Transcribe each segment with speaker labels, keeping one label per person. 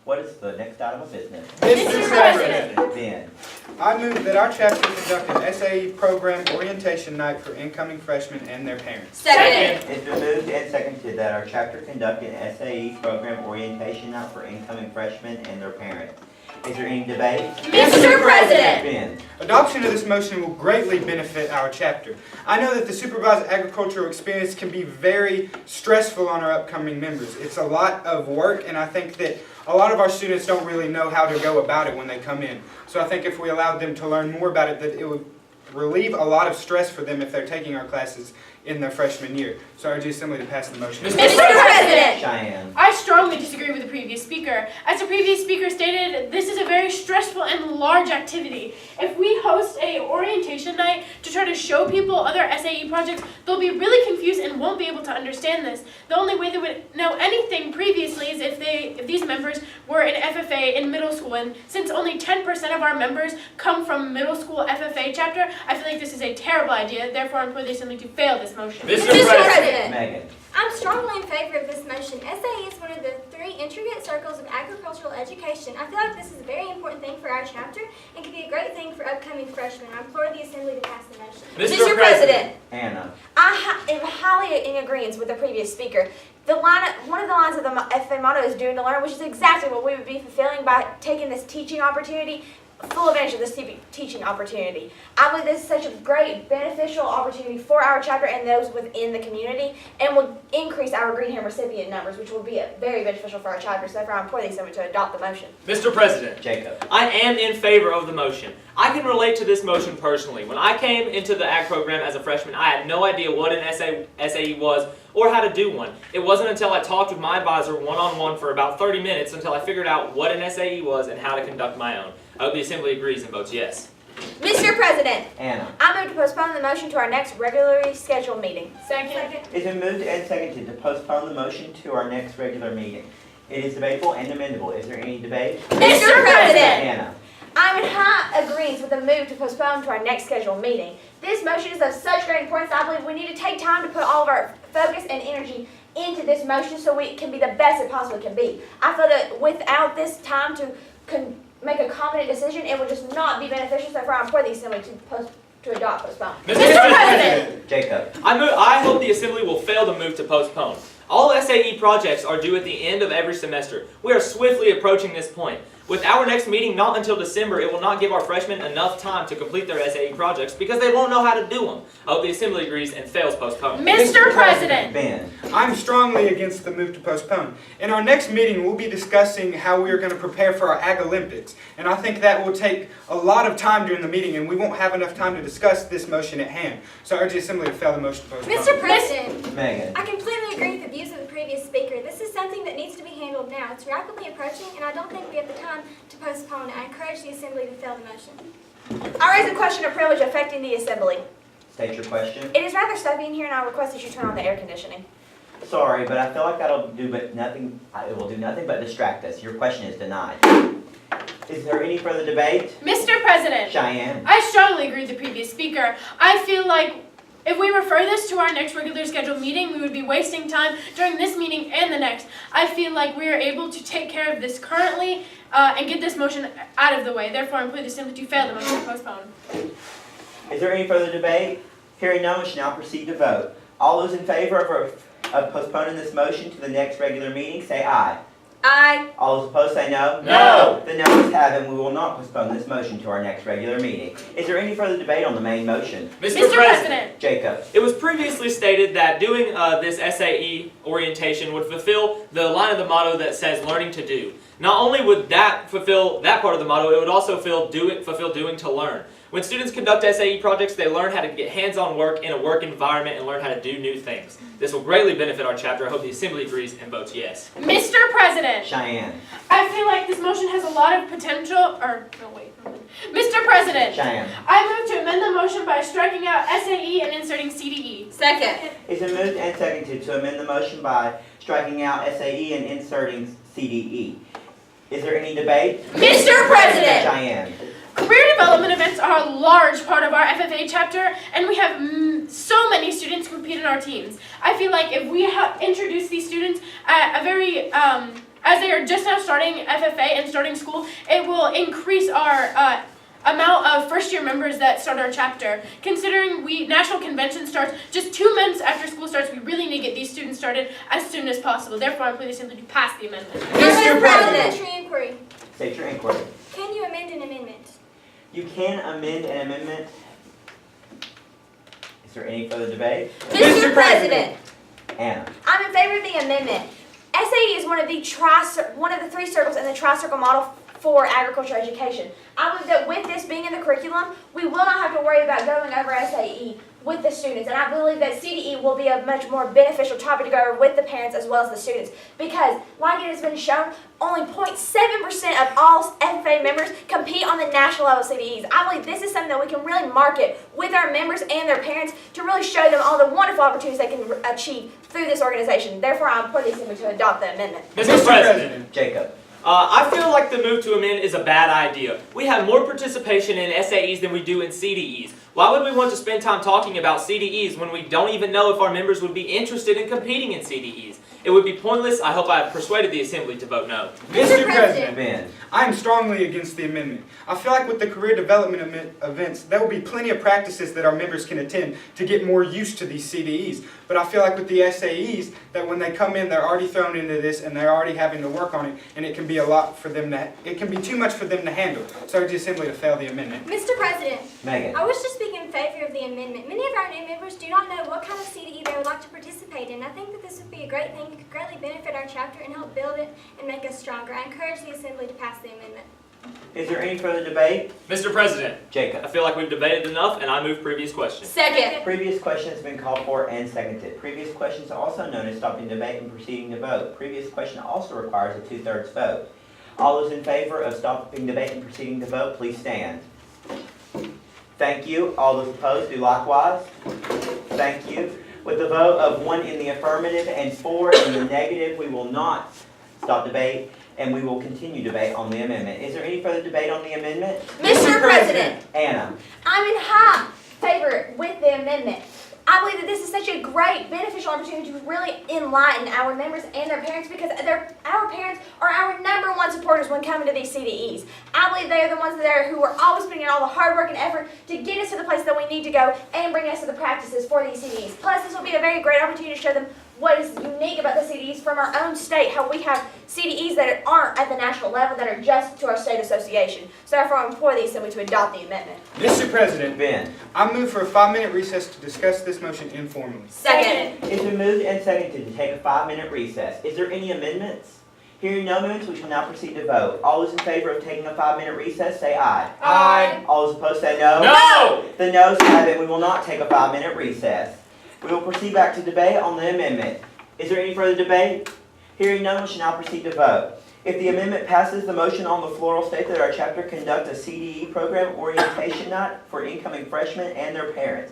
Speaker 1: What is the next item of business?
Speaker 2: Mr. President,
Speaker 1: Ben.
Speaker 2: I move that our chapter conduct an SAE program orientation night for incoming freshmen and their parents.
Speaker 3: Second.
Speaker 1: It's been moved and seconded that our chapter conduct an SAE program orientation night for incoming freshmen and their parents. Is there any debate?
Speaker 3: Mr. President.
Speaker 1: Ben.
Speaker 2: Adoption of this motion will greatly benefit our chapter. I know that the supervised agricultural experience can be very stressful on our upcoming members. It's a lot of work, and I think that a lot of our students don't really know how to go about it when they come in. So I think if we allowed them to learn more about it, that it would relieve a lot of stress for them if they're taking our classes in their freshman year. So I urge the Assembly to pass the motion.
Speaker 3: Mr. President.
Speaker 1: Cheyenne.
Speaker 4: I strongly disagree with the previous speaker. As the previous speaker stated, this is a very stressful and large activity. If we host a orientation night to try to show people other SAE projects, they'll be really confused and won't be able to understand this. The only way they would know anything previously is if these members were in FFA in middle school, and since only 10% of our members come from middle school FFA chapter, I feel like this is a terrible idea. Therefore, I implore the Assembly to fail this motion.
Speaker 3: Mr. President.
Speaker 1: Megan.
Speaker 5: I'm strongly in favor of this motion. SAE is one of the 3 intricate circles of agricultural education. I feel like this is a very important thing for our chapter and could be a great thing for upcoming freshmen. I implore the Assembly to pass the motion.
Speaker 3: Mr. President.
Speaker 1: Anna.
Speaker 3: I am highly in agreement with the previous speaker. One of the lines of the FFA motto is doing to learn, which is exactly what we would be fulfilling by taking this teaching opportunity, full advantage of this teaching opportunity. I believe this is such a great beneficial opportunity for our chapter and those within the community, and will increase our Green Hand recipient numbers, which will be very beneficial for our chapter. So therefore, I implore the Assembly to adopt the motion.
Speaker 6: Mr. President,
Speaker 1: Jacob.
Speaker 6: I am in favor of the motion. I can relate to this motion personally. When I came into the ag program as a freshman, I had no idea what an SAE was or how to do one. It wasn't until I talked with my advisor one-on-one for about 30 minutes until I figured out what an SAE was and how to conduct my own. I hope the Assembly agrees and votes yes.
Speaker 3: Mr. President,
Speaker 1: Anna.
Speaker 3: I move to postpone the motion to our next regularly scheduled meeting.
Speaker 4: Second.
Speaker 1: It's been moved and seconded to postpone the motion to our next regular meeting. It is debatable and amendable. Is there any debate?
Speaker 3: Mr. President,
Speaker 1: Anna.
Speaker 3: I'm in high agreement with the move to postpone to our next scheduled meeting. This motion is of such great importance, I believe we need to take time to put all of our focus and energy into this motion so it can be the best it possibly can be. I feel that without this time to make a confident decision, it would just not be beneficial. So therefore, I implore the Assembly to adopt postpone.
Speaker 6: Mr. President,
Speaker 1: Jacob.
Speaker 6: I hope the Assembly will fail the move to postpone. All SAE projects are due at the end of every semester. We are swiftly approaching this point. With our next meeting not until December, it will not give our freshmen enough time to complete their SAE projects because they won't know how to do them. I hope the Assembly agrees and fails postpone.
Speaker 4: Mr. President.
Speaker 1: Ben.
Speaker 2: I'm strongly against the move to postpone. In our next meeting, we'll be discussing how we are going to prepare for our Ag Olympics. And I think that will take a lot of time during the meeting, and we won't have enough time to discuss this motion at hand. So I urge the Assembly to fail the motion to postpone.
Speaker 5: Mr. President,
Speaker 1: Megan.
Speaker 5: I completely agree with the views of the previous speaker. This is something that needs to be handled now. It's rapidly approaching, and I don't think we have the time to postpone. I encourage the Assembly to fail the motion.
Speaker 3: I raise a question of privilege affecting the Assembly.
Speaker 1: State your question.
Speaker 3: It is rather stuffy in here, and I request that you turn on the air conditioning.
Speaker 1: Sorry, but I feel like that'll do but nothing. It will do nothing but distract us. Your question is denied. Is there any further debate?
Speaker 4: Mr. President.
Speaker 1: Cheyenne.
Speaker 4: I strongly agree with the previous speaker. I feel like if we refer this to our next regular scheduled meeting, we would be wasting time during this meeting and the next. I feel like we are able to take care of this currently and get this motion out of the way. Therefore, I implore the Assembly to fail the motion to postpone.
Speaker 1: Is there any further debate? Hearing none, we shall now proceed to vote. All those in favor of postponing this motion to the next regular meeting, say aye.
Speaker 3: Aye.
Speaker 1: All those opposed say no.
Speaker 6: No.
Speaker 1: The noes have it, and we will not postpone this motion to our next regular meeting. Is there any further debate on the main motion?
Speaker 6: Mr. President,
Speaker 1: Jacob.
Speaker 6: it was previously stated that doing this SAE orientation would fulfill the line of the motto that says learning to do. Not only would that fulfill that part of the motto, it would also fulfill doing to learn. When students conduct SAE projects, they learn how to get hands-on work in a work environment and learn how to do new things. This will greatly benefit our chapter. I hope the Assembly agrees and votes yes.
Speaker 4: Mr. President.
Speaker 1: Cheyenne.
Speaker 4: I feel like this motion has a lot of potential, Mr. President.
Speaker 1: Cheyenne.
Speaker 4: I move to amend the motion by striking out SAE and inserting CDE.
Speaker 3: Second.
Speaker 1: It's been moved and seconded to amend the motion by striking out SAE and inserting CDE. Is there any debate?
Speaker 3: Mr. President.
Speaker 1: Cheyenne.
Speaker 4: Career development events are a large part of our FFA chapter, and we have so many students compete in our teams. I feel like if we introduce these students at a very as they are just now starting FFA and starting school, it will increase our amount of first-year members that start our chapter. Considering National Convention starts just 2 months after school starts, we really need to get these students started as soon as possible. Therefore, I plead simply to pass the amendment.
Speaker 2: Mr. President.
Speaker 5: Parliamentary Inquiry.
Speaker 1: State your inquiry.
Speaker 5: Can you amend an amendment?
Speaker 1: You can amend an amendment. Is there any further debate?
Speaker 3: Mr. President,
Speaker 1: Anna.
Speaker 3: I'm in favor of the amendment. SAE is one of the 3 circles in the tri-circle model for agriculture education. I believe that with this being in the curriculum, we will not have to worry about going over SAE with the students. And I believe that CDE will be a much more beneficial topic to go over with the parents as well as the students. Because, like it has been shown, only 0.7% of all FFA members compete on the national level CDEs. I believe this is something that we can really market with our members and their parents to really show them all the wonderful opportunities they can achieve through this organization. Therefore, I implore the Assembly to adopt the amendment.
Speaker 6: Mr. President.
Speaker 1: Jacob.
Speaker 6: I feel like the move to amend is a bad idea. We have more participation in SAEs than we do in CDEs. Why would we want to spend time talking about CDEs when we don't even know if our members would be interested in competing in CDEs? It would be pointless. I hope I have persuaded the Assembly to vote no.
Speaker 2: Mr. President,
Speaker 1: Ben.
Speaker 2: I am strongly against the amendment. I feel like with the career development events, there will be plenty of practices that our members can attend to get more used to these CDEs. But I feel like with the SAEs, that when they come in, they're already thrown into this and they're already having to work on it, and it can be a lot for them it can be too much for them to handle. So I urge the Assembly to fail the amendment.
Speaker 5: Mr. President,
Speaker 1: Megan.
Speaker 5: I wish to speak in favor of the amendment. Many of our new members do not know what kind of CDE they would like to participate in. I think that this would be a great thing, could greatly benefit our chapter and help build it and make us stronger. I encourage the Assembly to pass the amendment.
Speaker 1: Is there any further debate?
Speaker 6: Mr. President, I
Speaker 1: Jacob.
Speaker 6: feel like we've debated enough, and I move previous question.
Speaker 3: Second.
Speaker 1: Previous question has been called for and seconded. Previous question is also known as stopping debate and proceeding to vote. Previous question also requires a 2/3 vote. All those in favor of stopping debate and proceeding to vote, please stand. Thank you. All those opposed, do likewise. Thank you. With the vote of 1 in the affirmative and 4 in the negative, we will not stop debate, and we will continue debate on the amendment. Is there any further debate on the amendment?
Speaker 3: Mr. President,
Speaker 1: Anna.
Speaker 3: I'm in high favor with the amendment. I believe that this is such a great, beneficial opportunity to really enlighten our members and their parents, because our parents are our #1 supporters when coming to these CDEs. I believe they are the ones there who are always putting in all the hard work and effort to get us to the place that we need to go and bring us to the practices for these CDEs. Plus, this will be a very great opportunity to show them what is unique about the CDEs from our own state, how we have CDEs that aren't at the national level, that are just to our state association. So therefore, I implore the Assembly to adopt the amendment.
Speaker 2: Mr. President,
Speaker 1: Ben.
Speaker 2: I move for a 5-minute recess to discuss this motion informally.
Speaker 3: Second.
Speaker 1: It's been moved and seconded to take a 5-minute recess. Is there any amendments? Hearing no amendments, we shall now proceed to vote. All those in favor of taking a 5-minute recess, say aye.
Speaker 2: Aye.
Speaker 1: All those opposed, say no.
Speaker 6: No!
Speaker 1: The noes have it. We will not take a 5-minute recess. We will proceed back to debate on the amendment. Is there any further debate? Hearing none, we shall now proceed to vote. If the amendment passes, the motion on the floor will state that our chapter conduct a CDE program orientation night for incoming freshmen and their parents.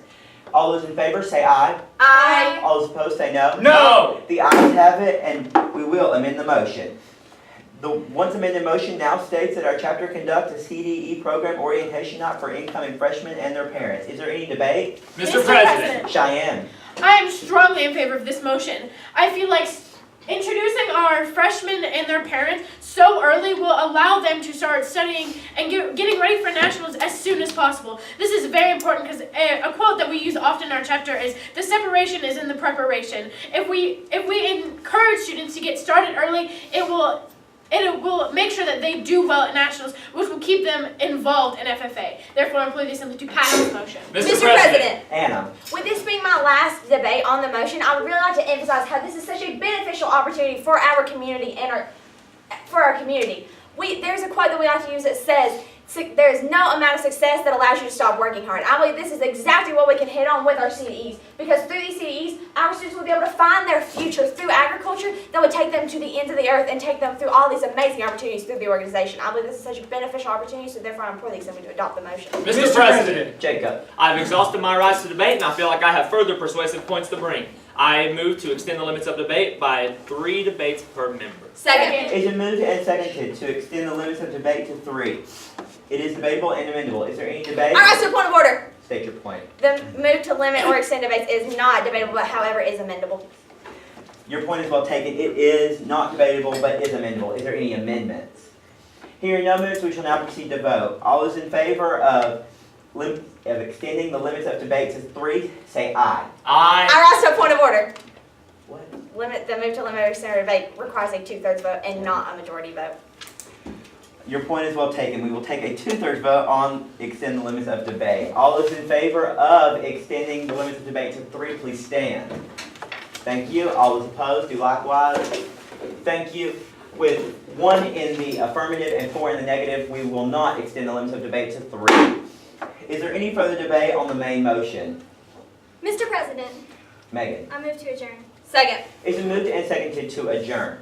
Speaker 1: All those in favor say aye.
Speaker 3: Aye.
Speaker 1: All those opposed say no.
Speaker 6: No!
Speaker 1: The ayes have it, and we will amend the motion. The once amended motion now states that our chapter conduct a CDE program orientation night for incoming freshmen and their parents. Is there any debate?
Speaker 6: Mr. President.
Speaker 1: Cheyenne.
Speaker 4: I am strongly in favor of this motion. I feel like introducing our freshmen and their parents so early will allow them to start studying and getting ready for nationals as soon as possible. This is very important because a quote that we use often in our chapter is, "The separation is in the preparation." If we encourage students to get started early, it will make sure that they do well at nationals, which will keep them involved in FFA. Therefore, I implore the Assembly to pass this motion.
Speaker 6: Mr. President.
Speaker 1: Anna.
Speaker 3: With this being my last debate on the motion, I would really like to emphasize how this is such a beneficial opportunity for our community and for our community. There's a quote that we like to use that says, "There is no amount of success that allows you to stop working hard." I believe this is exactly what we can hit on with our CDEs, because through these CDEs, our students will be able to find their future through agriculture that would take them to the ends of the earth and take them through all these amazing opportunities through the organization. I believe this is such a beneficial opportunity, so therefore I implore the Assembly to adopt the motion.
Speaker 6: Mr. President.
Speaker 1: Jacob.
Speaker 6: I've exhausted my rights to debate, and I feel like I have further persuasive points to bring. I move to extend the limits of debate by 3 debates per member.
Speaker 3: Second.
Speaker 1: It's been moved and seconded to extend the limits of debate to 3. It is debatable and amendable. Is there any debate?
Speaker 3: I rise to a point of order.
Speaker 1: State your point.
Speaker 3: The move to limit or extend debates is not debatable, but however is amendable.
Speaker 1: Your point is well taken. It is not debatable, but is amendable. Is there any amendments? Hearing no amendments, we shall now proceed to vote. All those in favor of extending the limits of debate to 3, say aye.
Speaker 6: Aye.
Speaker 3: I rise to a point of order.
Speaker 1: What?
Speaker 3: The move to limit extended debate requires a 2/3 vote and not a majority vote.
Speaker 1: Your point is well taken. We will take a 2/3 vote on extend the limits of debate. All those in favor of extending the limits of debate to 3, please stand. Thank you. All those opposed, do likewise. Thank you. With 1 in the affirmative and 4 in the negative, we will not extend the limits of debate to 3. Is there any further debate on the main motion?
Speaker 5: Mr. President,
Speaker 1: Megan.
Speaker 5: I move to adjourn.
Speaker 3: Second.
Speaker 1: It's been moved and seconded to adjourn.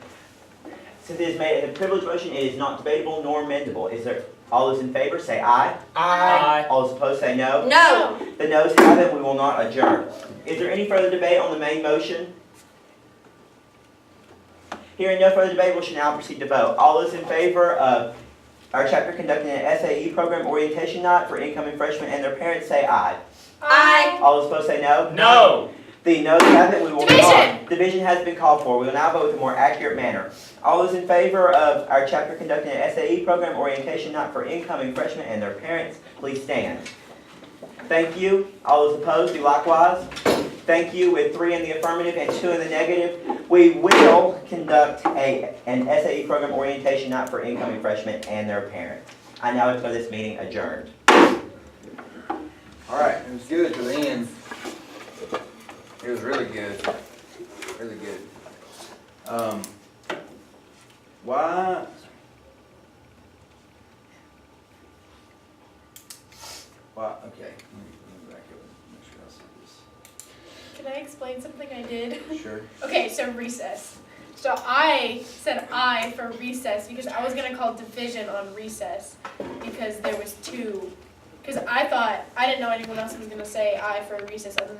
Speaker 1: Since it is made a privileged motion, it is not debatable nor amendable. Is there, all those in favor say aye.
Speaker 6: Aye.
Speaker 1: All those opposed say no.
Speaker 3: No.
Speaker 1: The noes have it, we will not adjourn. Is there any further debate on the main motion? Hearing no further debate, we shall now proceed to vote. All those in favor of our chapter conducting an SAE program orientation night for incoming freshmen and their parents say aye.
Speaker 3: Aye.
Speaker 1: All those opposed say no.
Speaker 6: No.
Speaker 1: The noes have it, we will move
Speaker 3: Division.
Speaker 1: on. Division has been called for. We will now vote with a more accurate manner. All those in favor of our chapter conducting an SAE program orientation night for incoming freshmen and their parents, please stand. Thank you. All those opposed, do likewise. Thank you. With 3 in the affirmative and 2 in the negative, we will conduct an SAE program orientation night for incoming freshmen and their parents. I now declare this meeting adjourned.
Speaker 7: All right, it was good to the end. It was really good, really good. Why? Okay, let me back up and make sure I see
Speaker 4: Can I explain something I did?
Speaker 7: this. Sure.
Speaker 4: Okay, so recess. So I said I for recess because I was gonna call division on recess because there was 2. Because I thought, I didn't know anyone else was gonna say I for recess other than